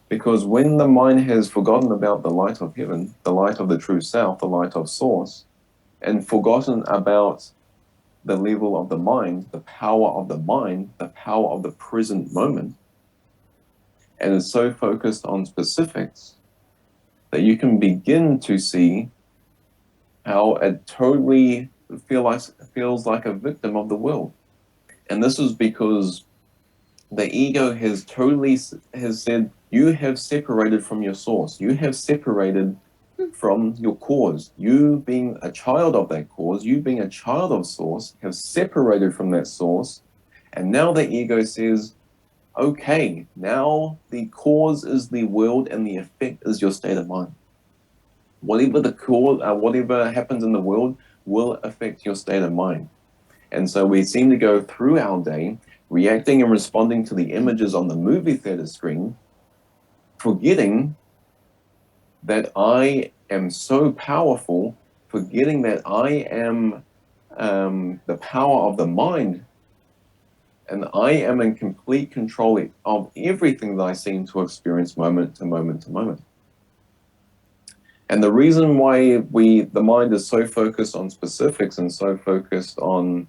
Because when the mind has forgotten about the light of heaven, the light of the true self, the light of source, and forgotten about the level of the mind, the power of the mind, the power of the present moment, and is so focused on specifics that you can begin to see how it totally feels like a victim of the world. And this is because the ego has said, you have separated from your source. You have separated from your cause. You being a child of that cause, you being a child of source, have separated from that source. And now the ego says, okay, now the cause is the world and the effect is your state of mind. Whatever the cause, whatever happens in the world will affect your state of mind. And so we seem to go through our day reacting and responding to the images on the movie theater screen, forgetting that I am so powerful, forgetting that I am the power of the mind, and I am in complete control of everything that I seem to experience moment to moment to moment. And the reason why the mind is so focused on specifics and so focused on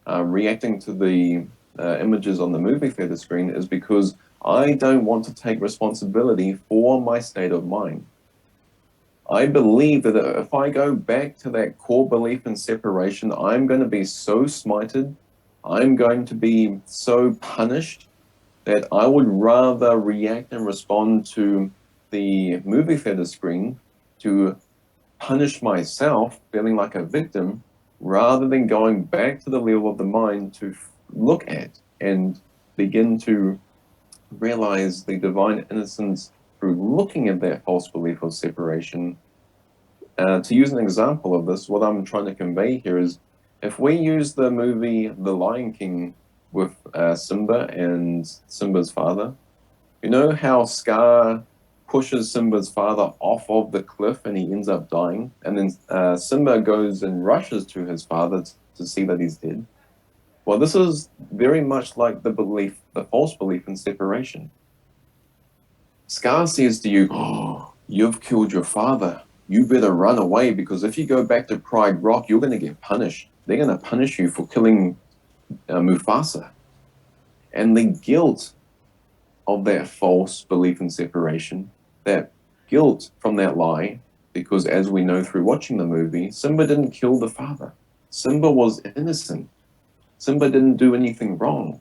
reacting to the images on the movie theater screen is because I don't want to take responsibility for my state of mind. I believe that if I go back to that core belief in separation, I'm going to be so smited, I'm going to be so punished that I would rather react and respond to the movie theater screen to punish myself, feeling like a victim, rather than going back to the level of the mind to look at and begin to realize the divine innocence through looking at that false belief of separation. To use an example of this, what I'm trying to convey here is if we use the movie The Lion King with Simba and Simba's father, you know how Scar pushes Simba's father off of the cliff and he ends up dying, and then Simba goes and rushes to his father to see that he's dead. Well, this is very much like the false belief in separation. Scar says to you, oh, you've killed your father. You better run away, because if you go back to Pride Rock, you're going to get punished. They're going to punish you for killing Mufasa. And the guilt of that false belief in separation, that guilt from that lie, because as we know through watching the movie, Simba didn't kill the father. Simba was innocent. Simba didn't do anything wrong.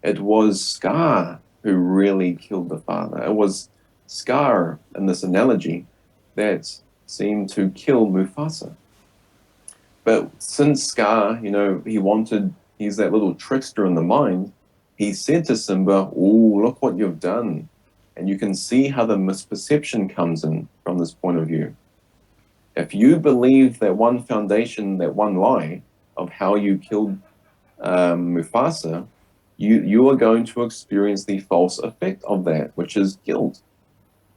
It was Scar who really killed the father. It was Scar, in this analogy, that seemed to kill Mufasa. But since Scar, he's that little trickster in the mind, he said to Simba, oh, look what you've done. And you can see how the misperception comes in from this point of view. If you believe that one foundation, that one lie of how you killed Mufasa, you are going to experience the false effect of that, which is guilt.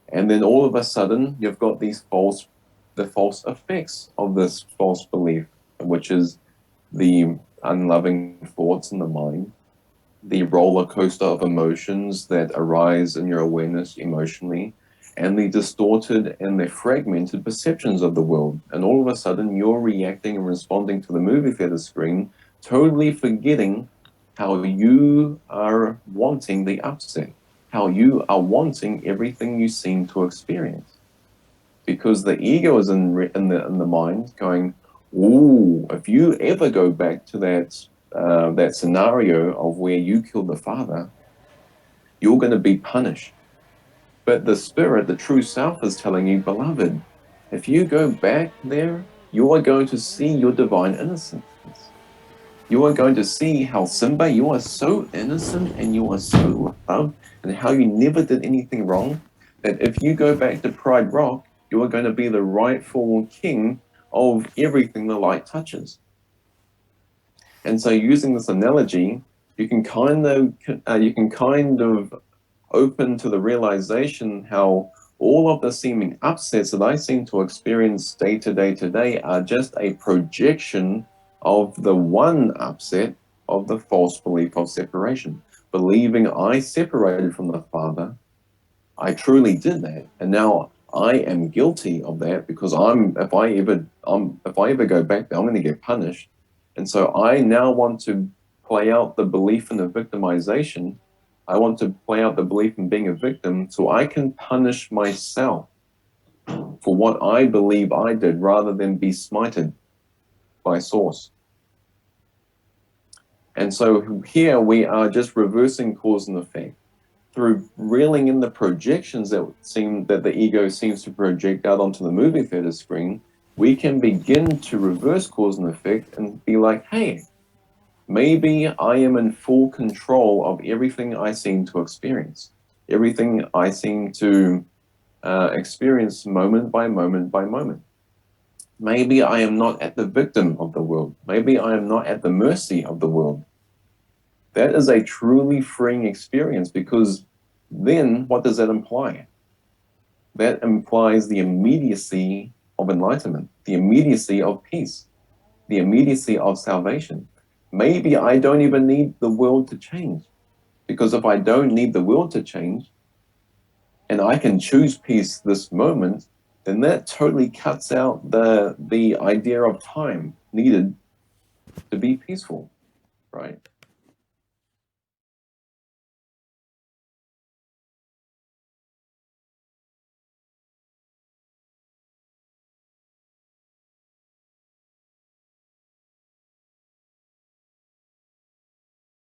And then all of a sudden, you've got the false effects of this false belief, which is the unloving thoughts in the mind, the roller coaster of emotions that arise in your awareness emotionally, and the distorted and the fragmented perceptions of the world. And all of a sudden, you're reacting and responding to the movie theater screen, totally forgetting how you are wanting the upset, how you are wanting everything you seem to experience. Because the ego is in the mind going, ooh, if you ever go back to that scenario of where you killed the father, you're going to be punished. But the spirit, the true self, is telling you, beloved, if you go back there, you are going to see your divine innocence. You are going to see how Simba, you are so innocent and you are so loved, and how you never did anything wrong, that if you go back to Pride Rock, you are going to be the rightful king of everything the light touches. And so, using this analogy, you can kind of open to the realization how all of the seeming upsets that I seem to experience day to day are just a projection of the one upset of the false belief of separation. Believing I separated from the Father, I truly did that, and now I am guilty of that because if I ever go back there, I'm going to get punished. And so I now want to play out the belief in the victimization. I want to play out the belief in being a victim so I can punish myself for what I believe I did rather than be smited by Source. And so here we are just reversing cause and effect through reeling in the projections that the ego seems to project out onto the movie theater screen. We can begin to reverse cause and effect and be like, hey, maybe I am in full control of everything I seem to experience, everything I seem to experience moment by moment by moment. Maybe I am not at the victim of the world. Maybe I am not at the mercy of the world. That is a truly freeing experience, because then what does that imply? That implies the immediacy of enlightenment, the immediacy of peace, the immediacy of salvation. Maybe I don't even need the world to change, because if I don't need the world to change and I can choose peace this moment, then that totally cuts out the idea of time needed to be peaceful, right?